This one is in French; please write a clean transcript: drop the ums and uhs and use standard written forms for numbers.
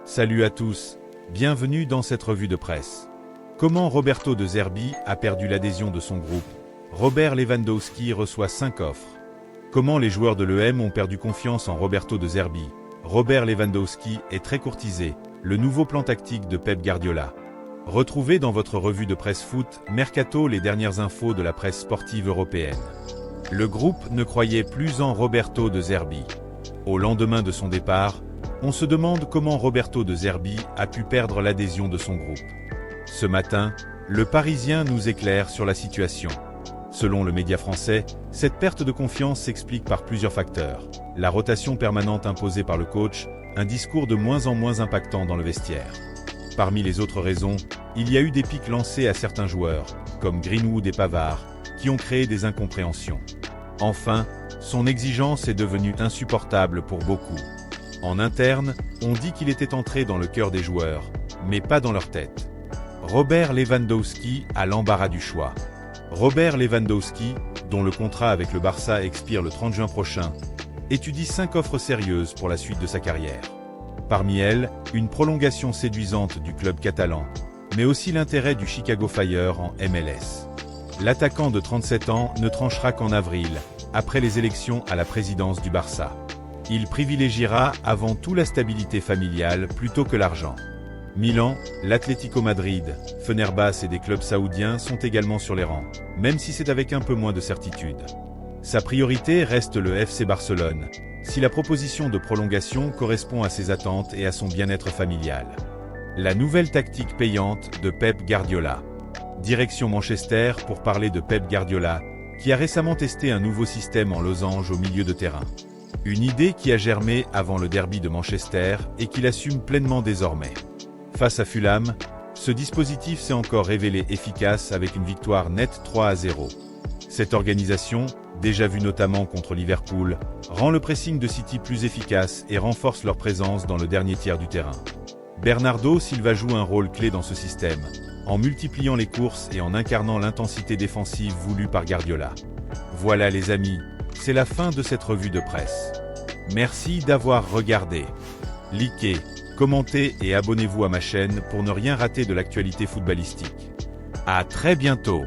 Salut à tous, bienvenue dans cette revue de presse. Comment Roberto De Zerbi a perdu l'adhésion de son groupe? Robert Lewandowski reçoit 5 offres. Comment les joueurs de l'EM ont perdu confiance en Roberto De Zerbi? Robert Lewandowski est très courtisé, le nouveau plan tactique de Pep Guardiola. Retrouvez dans votre revue de presse foot Mercato les dernières infos de la presse sportive européenne. Le groupe ne croyait plus en Roberto De Zerbi. Au lendemain de son départ, on se demande comment Roberto De Zerbi a pu perdre l'adhésion de son groupe. Ce matin, le Parisien nous éclaire sur la situation. Selon le média français, cette perte de confiance s'explique par plusieurs facteurs. La rotation permanente imposée par le coach, un discours de moins en moins impactant dans le vestiaire. Parmi les autres raisons, il y a eu des pics lancés à certains joueurs, comme Greenwood et Pavard, qui ont créé des incompréhensions. Enfin, son exigence est devenue insupportable pour beaucoup. En interne, on dit qu'il était entré dans le cœur des joueurs, mais pas dans leur tête. Robert Lewandowski a l'embarras du choix. Robert Lewandowski, dont le contrat avec le Barça expire le 30 juin prochain, étudie 5 offres sérieuses pour la suite de sa carrière. Parmi elles, une prolongation séduisante du club catalan, mais aussi l'intérêt du Chicago Fire en MLS. L'attaquant de 37 ans ne tranchera qu'en avril, après les élections à la présidence du Barça. Il privilégiera avant tout la stabilité familiale plutôt que l'argent. Milan, l'Atlético Madrid, Fenerbahçe et des clubs saoudiens sont également sur les rangs, même si c'est avec un peu moins de certitude. Sa priorité reste le FC Barcelone, si la proposition de prolongation correspond à ses attentes et à son bien-être familial. La nouvelle tactique payante de Pep Guardiola. Direction Manchester pour parler de Pep Guardiola, qui a récemment testé un nouveau système en losange au milieu de terrain. Une idée qui a germé avant le derby de Manchester et qu'il assume pleinement désormais. Face à Fulham, ce dispositif s'est encore révélé efficace avec une victoire nette 3-0. Cette organisation, déjà vue notamment contre Liverpool, rend le pressing de City plus efficace et renforce leur présence dans le dernier tiers du terrain. Bernardo Silva joue un rôle clé dans ce système, en multipliant les courses et en incarnant l'intensité défensive voulue par Guardiola. Voilà les amis, c'est la fin de cette revue de presse. Merci d'avoir regardé. Likez, commentez et abonnez-vous à ma chaîne pour ne rien rater de l'actualité footballistique. À très bientôt.